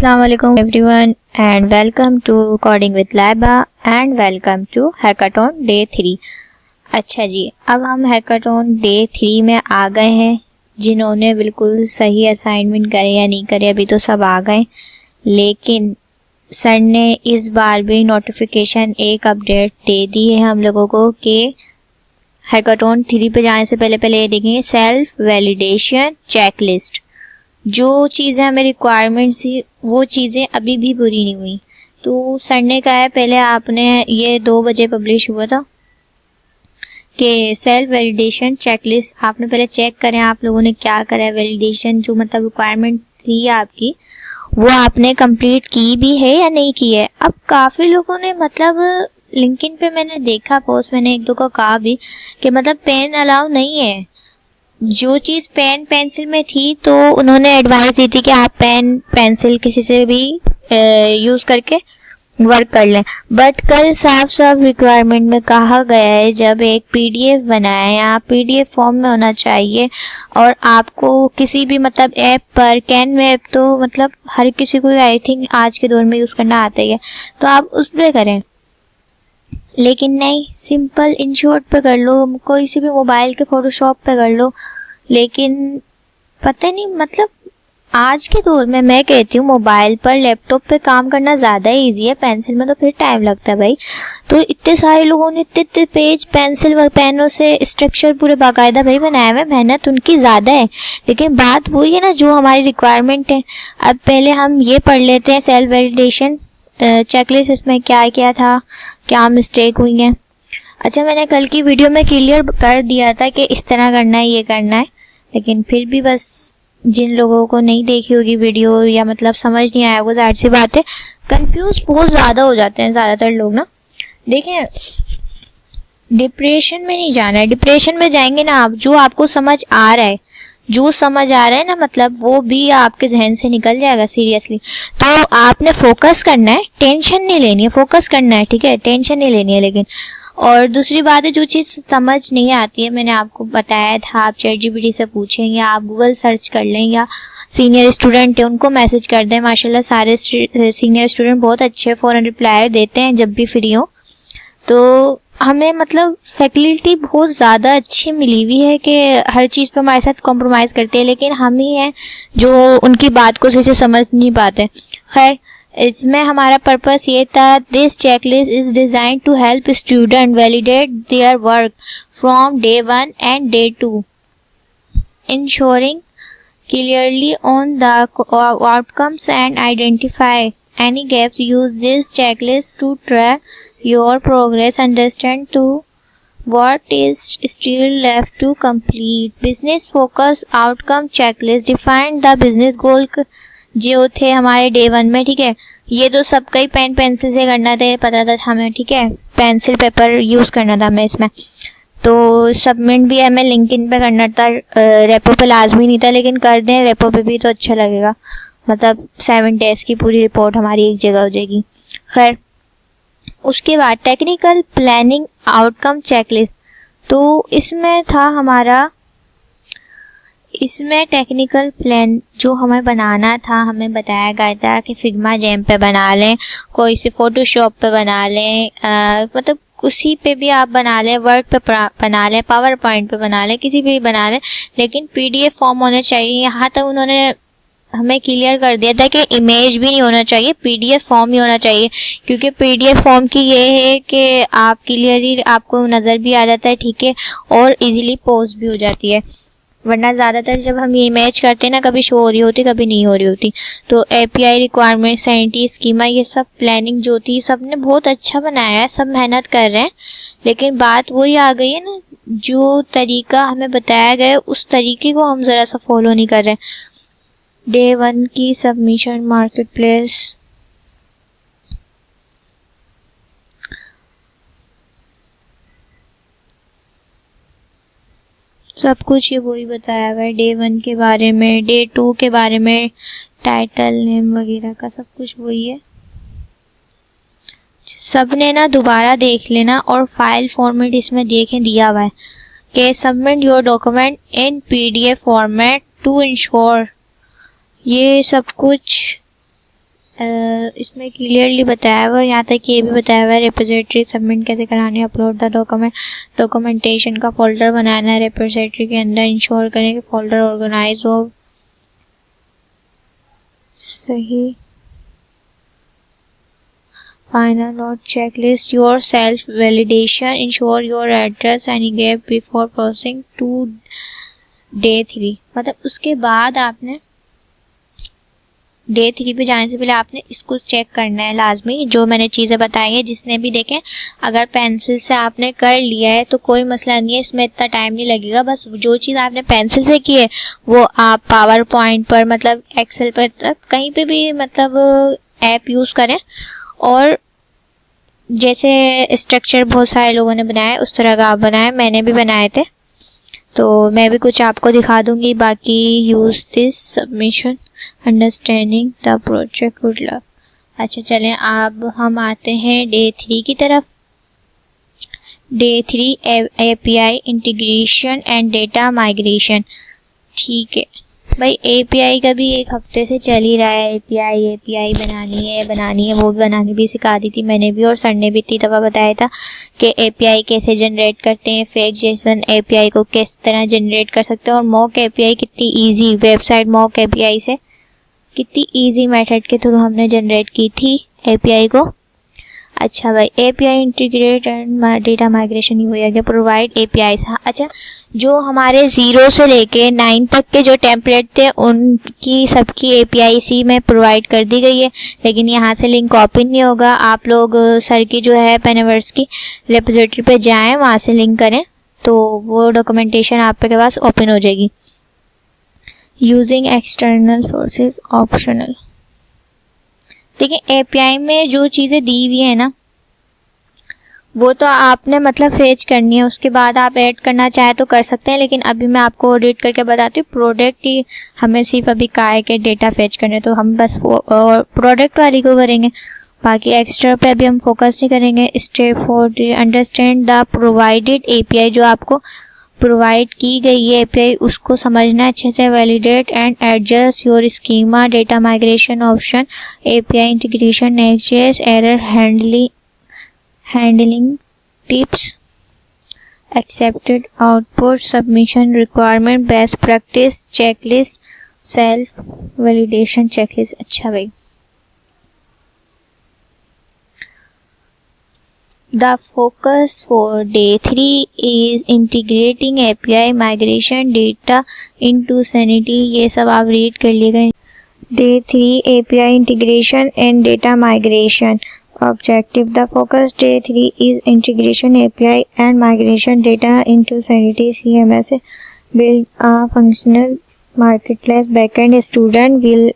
अस्सलाम वालेकुम everyone and welcome to coding with Laiba and welcome to hackathon day 3। अच्छा जी, अब हम हैकाथॉन डे 3 में आ गए हैं। जिन्होंने बिल्कुल सही असाइनमेंट करे या नहीं करे अभी तो सब आ गए, लेकिन सर ने इस बार भी नोटिफिकेशन एक अपडेट दे दी है हम लोगों को कि हैकाथॉन 3 पे जाने से पहले ये देखेंगे सेल्फ वैलिडेशन चेकलिस्ट। जो चीज़ें हमें रिक्वायरमेंट्स थी वो चीज़ें अभी भी पूरी नहीं हुई। तो सर ने कहा है पहले आपने ये 2 बजे पब्लिश हुआ था कि सेल्फ वैलिडेशन चेकलिस्ट आपने पहले चेक करें आप लोगों ने क्या करा है। वैलिडेशन जो मतलब रिक्वायरमेंट थी आपकी वो आपने कंप्लीट की भी है या नहीं की है। अब काफ़ी लोगों ने मतलब लिंक्डइन पे मैंने देखा पोस्ट, मैंने एक दो को कहा भी कि मतलब पेन अलाउ नहीं है। जो चीज़ पेन पेंसिल में थी तो उन्होंने एडवाइस दी थी कि आप पेन पेंसिल किसी से भी यूज़ करके वर्क कर लें, बट कल साफ साफ रिक्वायरमेंट में कहा गया है जब एक पीडीएफ बनाए आप पीडीएफ फॉर्म में होना चाहिए और आपको किसी भी मतलब ऐप पर कैन में ऐप तो मतलब हर किसी को आई थिंक आज के दौर में यूज़ करना आता ही है, तो आप उस पर करें। लेकिन नहीं, सिंपल इनशॉट पे कर लो, कोई सी भी मोबाइल के फोटोशॉप पे कर लो। लेकिन पता नहीं मतलब आज के दौर में मैं कहती हूँ मोबाइल पर लैपटॉप पे काम करना ज़्यादा इजी है, पेंसिल में तो फिर टाइम लगता है भाई। तो इतने सारे लोगों ने इतने पेज पेंसिल व पेनों से स्ट्रक्चर पूरे बाकायदा भाई बनाए हुए, मेहनत उनकी ज़्यादा है। लेकिन बात वही है ना जो हमारी रिक्वायरमेंट है। अब पहले हम ये पढ़ लेते हैं सेल्फ वैलिडेशन चेकलिस्ट, इसमें क्या क्या था, क्या मिस्टेक हुई है। अच्छा, मैंने कल की वीडियो में क्लियर कर दिया था कि इस तरह करना है, ये करना है, लेकिन फिर भी बस जिन लोगों को नहीं देखी होगी वीडियो या मतलब समझ नहीं आया होगा, जाहिर सी बात है कंफ्यूज बहुत ज़्यादा हो जाते हैं ज़्यादातर लोग ना। देखें, डिप्रेशन में नहीं जाना है। डिप्रेशन में जाएंगे ना आप, जो आपको समझ आ रहा है ना मतलब वो भी आपके जहन से निकल जाएगा सीरियसली। तो आपने फोकस करना है, टेंशन नहीं लेनी है, फोकस करना है, ठीक है, टेंशन नहीं लेनी है। लेकिन और दूसरी बात है जो चीज़ समझ नहीं आती है, मैंने आपको बताया था, आप ChatGPT से पूछें या आप गूगल सर्च कर लें या सीनियर स्टूडेंट है उनको मैसेज कर दें। माशाल्लाह सारे सीनियर स्टूडेंट बहुत अच्छे फ़ौरन रिप्लाई देते हैं जब भी फ्री हो। तो हमें मतलब फैकल्टी बहुत ज़्यादा अच्छी मिली हुई है कि हर चीज़ पर हमारे साथ कॉम्प्रोमाइज़ करते हैं, लेकिन हम ही हैं जो उनकी बात को सही से समझ नहीं पाते। खैर, इसमें हमारा पर्पस ये था, this checklist is design to help student validate their work from day 1 and day 2, ensuring clearly on the outcomes and identify any gaps. Use this checklist to track your progress, understand to what is still left to complete. Business focus outcome checklist define the business goal जो थे हमारे day 1 में, ठीक है। ये तो सब कई पेन पेंसिल से करना था, पता था हमें, ठीक है, पेंसिल पेपर यूज़ करना था हमें इसमें। तो सबमिट भी हमें लिंक्डइन पे करना था, रेपो पे लाजमी नहीं था, लेकिन कर दें रेपो पे भी तो अच्छा लगेगा, मतलब 7 डेज की पूरी रिपोर्ट हमारी एक जगह हो जाएगी। खैर, उसके बाद टेक्निकल प्लानिंग आउटकम चेकलिस्ट, तो इसमें था हमारा, इसमें टेक्निकल प्लान जो हमें बनाना था, हमें बताया गया था कि फिग्मा जैम पे बना लें, कोई से फोटोशॉप पे बना लें, मतलब उसी पे भी आप बना लें, वर्ड पे बना लें, पावर पॉइंट पे बना लें, किसी पे भी बना लें, लेकिन पीडीएफ फॉर्म होने चाहिए। यहाँ तक उन्होंने हमें क्लियर कर दिया था कि इमेज भी नहीं होना चाहिए, पीडीएफ फॉर्म ही होना चाहिए, क्योंकि पीडीएफ फॉर्म की ये है कि आप क्लियरली आपको नज़र भी आ जाता है, ठीक है, और इजीली पोस्ट भी हो जाती है। वरना ज़्यादातर जब हम ये इमेज करते हैं ना, कभी शो हो रही होती, कभी नहीं हो रही होती। तो एपीआई रिक्वायरमेंट, साइंटी स्कीमा, ये सब प्लानिंग जो थी सब ने बहुत अच्छा बनाया है, सब मेहनत कर रहे हैं। लेकिन बात वही आ गई है ना, जो तरीका हमें बताया गया उस तरीके को हम ज़रा सा फॉलो नहीं कर रहे। डे 1 की सबमिशन मार्केट प्लेस, सब कुछ ये वही बताया हुआ है डे 1 के बारे में, डे 2 के बारे में, टाइटल नेम वगैरह का सब कुछ वही है। सब ने ना दोबारा देख लेना, और फाइल फॉर्मेट इसमें देखें दिया हुआ है कि submit your document in PDF format to ensure, ये सब कुछ इसमें क्लियरली बताया हुआ है, यहाँ तक ये भी बताया हुआ है रिपोजिटरी सबमिट कैसे करानी है, अपलोड द डॉक्यूमेंटेशन का फोल्डर बनाना है रिपोजिटरी के अंदर, इंश्योर करें कि फोल्डर ऑर्गेनाइज हो सही, final note checklist your self validation, ensure your address any gap before processing to day 3। मतलब उसके बाद आपने डे 3 पे जाने से पहले आपने इसको चेक करना है लाजमी, जो मैंने चीज़ें बताई हैं। जिसने भी देखें, अगर पेंसिल से आपने कर लिया है तो कोई मसला नहीं है, इसमें इतना टाइम नहीं लगेगा। बस जो चीज़ आपने पेंसिल से की है वो आप पावर पॉइंट पर, मतलब एक्सेल पर, कहीं पे भी मतलब ऐप यूज़ करें। और जैसे स्ट्रक्चर बहुत सारे लोगों ने बनाया उस तरह का आप बनाए, मैंने भी बनाए थे, तो मैं भी कुछ आपको दिखा दूंगी। बाकी use this submission understanding the project, good luck. अच्छा चलें, अब हम आते हैं डे 3 की तरफ। Day 3 API integration and data migration. ठीक है भाई, API का भी एक हफ्ते से चल ही रहा है। API बनानी है, वो भी बनानी भी सिखा दी थी मैंने भी, और सर ने भी इतनी दफ़ा बताया था कि API कैसे जनरेट करते हैं, फेक जेसन API को किस तरह जनरेट कर सकते हैं, और मॉक API कितनी इजी, वेबसाइट मॉक API से कितनी इजी मेथड के थ्रू हमने जनरेट की थी API को। अच्छा भाई, API integrate and data migration ही हो गया, प्रोवाइड APIs। हाँ अच्छा, जो हमारे 0 से लेके 9 तक के जो टेम्पलेट थे उनकी सबकी API सी में प्रोवाइड कर दी गई है, लेकिन यहाँ से लिंक ओपन नहीं होगा। आप लोग सर की जो है पेनवर्स की रिपोजिटरी पे जाएं, वहाँ से लिंक करें तो वो डॉक्यूमेंटेशन आपके पास ओपन हो जाएगी। Using external sources optional. देखिए, API में जो चीज़ें दी हुई है ना वो तो आपने मतलब फेच करनी है, उसके बाद आप ऐड करना चाहे तो कर सकते हैं, लेकिन अभी मैं आपको रीड करके बताती हूँ। प्रोडक्ट ही हमें सिर्फ अभी कहा है कि डेटा फेच करने, तो हम बस वो प्रोडक्ट वाली को करेंगे, बाकी एक्स्ट्रा पे अभी हम फोकस नहीं करेंगे। Step 4, understand the provided API। जो आपको प्रोवाइड की गई है API उसको समझना अच्छे से। Validate and adjust your schema, data migration option, API integration, next error handling tips, accepted output, submission requirement, best practice, checklist, self validation checklist. अच्छा भाई, The focus for day 3 is integrating API migration data into Sanity। ये सब आप read कर लीजिएगा। Day 3 API integration and data migration objective। The focus day 3 is integration API and migration data into Sanity CMS। Build a functional marketplace backend। Student will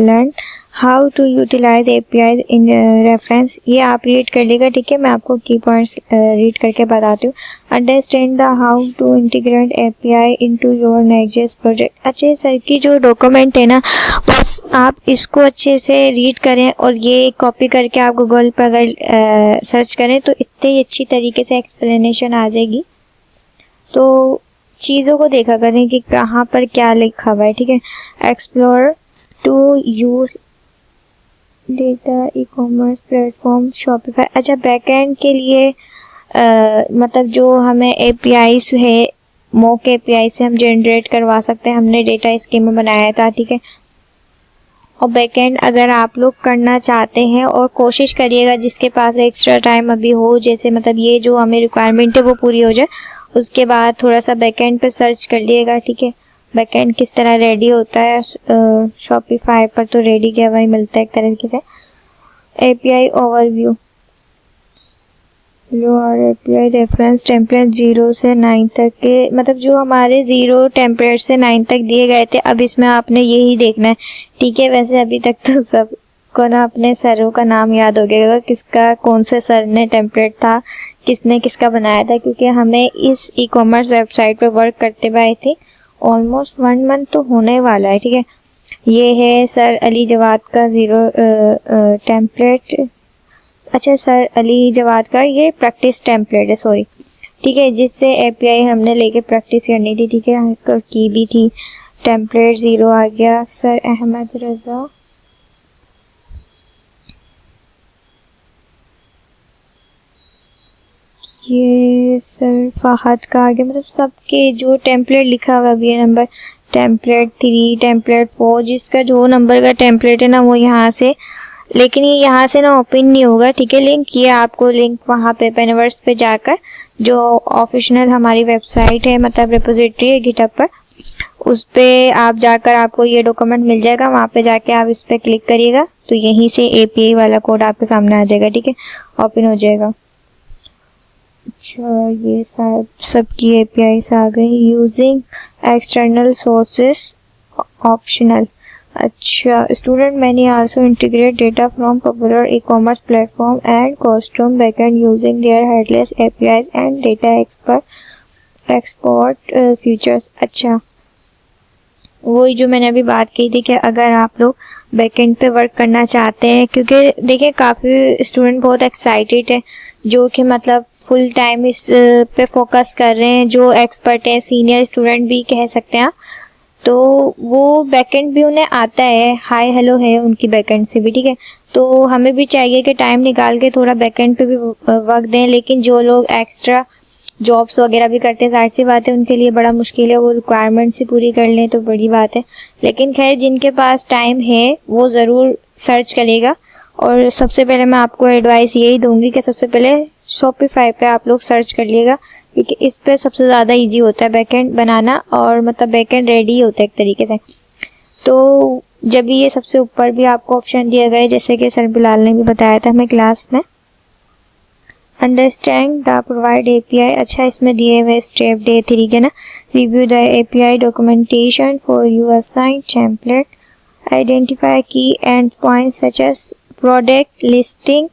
learn how to utilize API in reference. ये आप read कर लीजिएगा, ठीक है। मैं आपको की points read करके बताती हूँ। Understand the how to integrate API into your next project. अच्छे सर की जो डॉक्यूमेंट है ना, बस आप इसको अच्छे से रीड करें और ये कॉपी करके आप गूगल पर अगर सर्च करें तो इतनी अच्छी तरीके से एक्सप्लेनेशन आ जाएगी। तो चीज़ों को देखा करें कि कहाँ पर क्या लिखा हुआ है, ठीक है। Explore to use data e-commerce platform Shopify. अच्छा, बैकएंड के लिए मतलब जो हमें APIs है मॉक API से हम जनरेट करवा सकते हैं। हमने डेटा स्कीमा बनाया था, ठीक है। और बैकएंड अगर आप लोग करना चाहते हैं, और कोशिश करिएगा जिसके पास एक्स्ट्रा टाइम अभी हो, जैसे मतलब ये जो हमें रिक्वायरमेंट है वो पूरी हो जाए, उसके बाद थोड़ा सा बैकएंड पे सर्च कर लिएगा, ठीक है। बैकएंड किस तरह रेडी होता है, शॉपिफाई पर तो रेडी किया हुआ ही मिलता है एक तरीके से। API ओवरव्यू, जो API रेफरेंस टेम्पलेट 0 से 9 तक के, मतलब जो हमारे 0 टेम्पलेट से 9 तक दिए गए थे, अब इसमें आपने यही देखना है, ठीक है। वैसे अभी तक तो सबको ना अपने सरों का नाम याद हो गया, किसका कौन से सर ने टेम्पलेट था, किसने किसका बनाया था, क्योंकि हमें इस ई-कॉमर्स वेबसाइट पे वर्क करते हुए थे ऑलमोस्ट 1 मंथ तो होने वाला है, ठीक है। ये है सर अली जवाद का 0 टेम्पलेट। अच्छा, सर अली जवाद का ये प्रैक्टिस टेम्पलेट है, सॉरी, ठीक है, जिससे API हमने लेके प्रैक्टिस करनी थी, ठीक है, की भी थी। टेम्पलेट 0 आ गया। सर अहमद रज़ा ये सर फहद का आगे मतलब सबके जो टेम्पलेट लिखा हुआ भी है नंबर टेम्पलेट 3 टेम्पलेट 4 जिसका जो नंबर का टेम्पलेट है ना वो यहाँ से, लेकिन ये यहाँ से ना ओपन नहीं होगा, ठीक है। लिंक ये आपको लिंक वहाँ पे पेनवर्स पे जाकर जो ऑफिशियल हमारी वेबसाइट है मतलब रिपोजिटरी है गिटहब पर, उस पे आप जाकर आपको ये डॉक्यूमेंट मिल जाएगा। वहाँ पे जाके आप इस पे क्लिक करिएगा तो यहीं से API वाला कोड आपके सामने आ जाएगा, ठीक है, ओपन हो जाएगा। अच्छा ये सबकी APIs आ गई। Using external sources optional. अच्छा student many also integrate data from popular e-commerce platform and custom backend using their headless APIs and data export features. अच्छा वही जो मैंने अभी बात की थी कि अगर आप लोग बैकएंड पे वर्क करना चाहते हैं, क्योंकि देखिए काफ़ी स्टूडेंट बहुत एक्साइटेड है जो कि मतलब फुल टाइम इस पे फोकस कर रहे हैं, जो एक्सपर्ट हैं, सीनियर स्टूडेंट भी कह सकते हैं, तो वो बैकएंड भी उन्हें आता है, हाय हेलो है उनकी बैकएंड से भी, ठीक है। तो हमें भी चाहिए कि टाइम निकाल के थोड़ा बैकएंड पे भी वक्त दें, लेकिन जो लोग एक्स्ट्रा जॉब्स वगैरह भी करते हैं जाहिर सी बात है उनके लिए बड़ा मुश्किल है, वो रिक्वायरमेंट्स ही पूरी कर लें तो बड़ी बात है। लेकिन खैर जिनके पास टाइम है वो ज़रूर सर्च करेगा। और सबसे पहले मैं आपको एडवाइस यही दूंगी कि सबसे पहले शॉपिफाई पे आप लोग सर्च कर लिएगा, क्योंकि इस पे सबसे ज़्यादा इजी होता है बैकएंड बनाना, और मतलब बैकएंड रेडी होता है एक तरीके से। तो जब भी ये सबसे ऊपर भी आपको ऑप्शन दिया गया है, जैसे कि सर बिलाल ने भी बताया था हमें क्लास में, अंडरस्टैंड द प्रोवाइड API। अच्छा इसमें दिए हुए स्टेप डे 3 के ना, review the API documentation for you assign template, identify key endpoint such as product listing.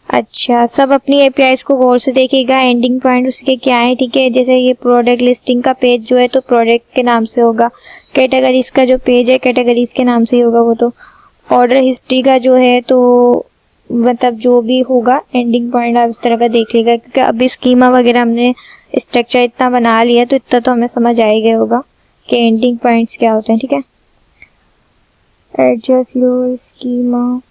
अच्छा सब अपनी APIs को गौर से देखिएगा, एंडिंग पॉइंट उसके क्या है, ठीक है। जैसे ये प्रोडक्ट लिस्टिंग का पेज जो है तो प्रोडक्ट के नाम से होगा, कैटेगरीज का जो पेज है कैटेगरीज के नाम से ही होगा वो, तो ऑर्डर हिस्ट्री का जो है तो मतलब जो भी होगा एंडिंग पॉइंट आप इस तरह का देख लीजिएगा, क्योंकि अभी स्कीमा वगैरह हमने स्ट्रक्चर इतना बना लिया तो इतना तो हमें समझ आ ही गया होगा कि एंडिंग पॉइंट्स क्या होते हैं, ठीक है। Adjust your schema.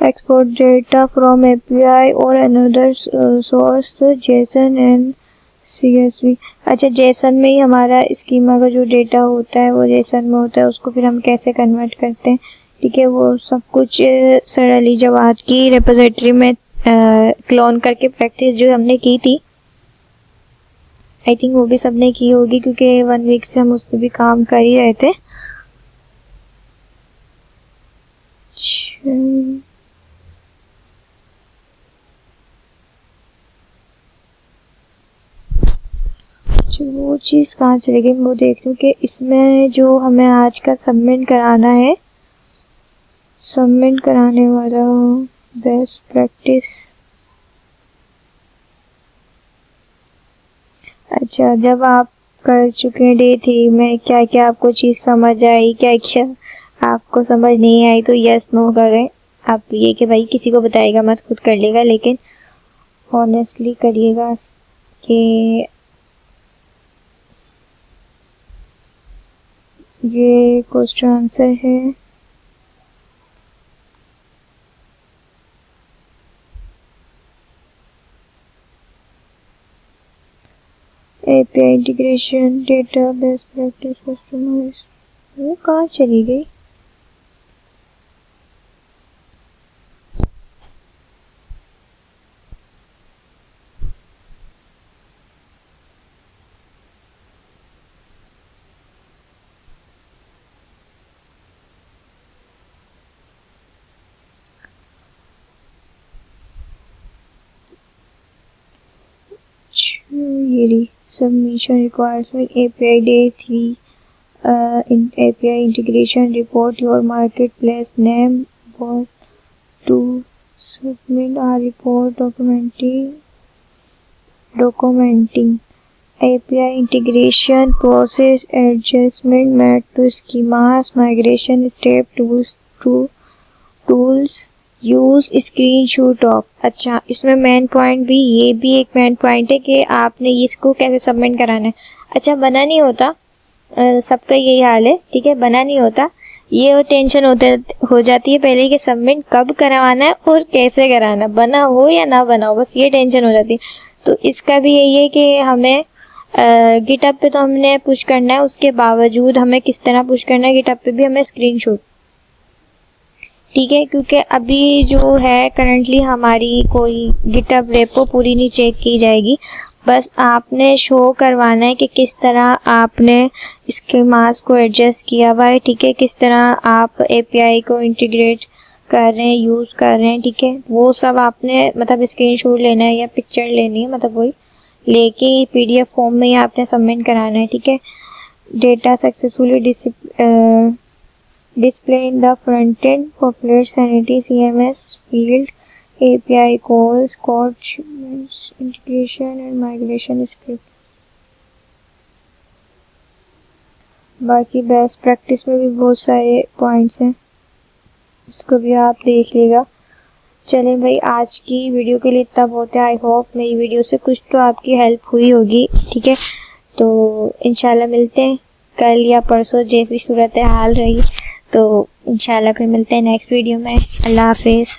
Export data from API or another source JSON and CSV। अच्छा JSON में ही हमारा स्कीमा का जो डेटा होता है वो JSON में होता है, उसको फिर हम कैसे कन्वर्ट करते हैं, ठीक है, वो सब कुछ सर अली जवाद की रिपोजिटरी में क्लोन करके प्रैक्टिस जो हमने की थी, आई थिंक वो भी सबने की होगी क्योंकि 1 वीक से हम उस पर भी काम कर ही रहे थे। वो चीज़ कहाँ चली गई, वो देख लूँ कि इसमें जो हमें आज का सबमिट कराना है, सबमिट कराने वाला बेस्ट प्रैक्टिस। अच्छा जब आप कर चुके हैं डे 3 में क्या क्या आपको चीज़ समझ आई, क्या क्या आपको समझ नहीं आई, तो यस नो करें। आप ये कि भाई किसी को बताइएगा मत, खुद कर लेगा, लेकिन ऑनेस्टली करिएगा कि ये क्वेश्चन आंसर है। API integration data best practice customize, वो कहाँ चली गई। ये submission requires API day 3 in API integration report your marketplace name, what to submit our report, documenting API integration process, adjustment made to schemas, migration step, tools use screenshot of. अच्छा, इसमें main point भी, ये भी एक main point है कि आपने इसको कैसे सबमिट कराना है। अच्छा, बना नहीं होता, सबका यही हाल है, ठीक है, बना नहीं होता, ये टेंशन हो जाती है पहले कि सबमिट कब करवाना है और कैसे कराना है, बना हो या ना बना हो, बस ये टेंशन हो जाती है। तो इसका भी यही है कि हमें गिटहब पे तो हमने पुश करना है, उसके बावजूद हमें किस तरह पुश करना है गिटहब पे भी हमें स्क्रीनशॉट, ठीक है, क्योंकि अभी जो है करंटली हमारी कोई गिटहब रेपो पूरी नहीं चेक की जाएगी, बस आपने शो करवाना है कि किस तरह आपने इसके मास्क को एडजस्ट किया हुआ है, ठीक है, किस तरह आप एपीआई को इंटीग्रेट कर रहे हैं, यूज़ कर रहे हैं, ठीक है, वो सब आपने मतलब स्क्रीनशॉट लेना है या पिक्चर लेनी है, मतलब वही लेके पीडीएफ फॉर्म में ही आपने सबमिट कराना है, ठीक है। Data successfully display in the front end populate sanity CMS field API calls code shipments integration and migration script। बाकी बेस्ट प्रैक्टिस में भी बहुत सारे पॉइंट्स हैं, इसको भी आप देख लेगा। चलें भाई, आज की वीडियो के लिए इतना बहुत है। आई होप मेरी वीडियो से कुछ तो आपकी हेल्प हुई होगी, ठीक है। तो इंशाल्लाह मिलते हैं कल या परसों, जैसी सूरत हाल रही तो इंशाल्लाह फिर मिलते हैं नेक्स्ट वीडियो में। अल्लाह हाफिज़।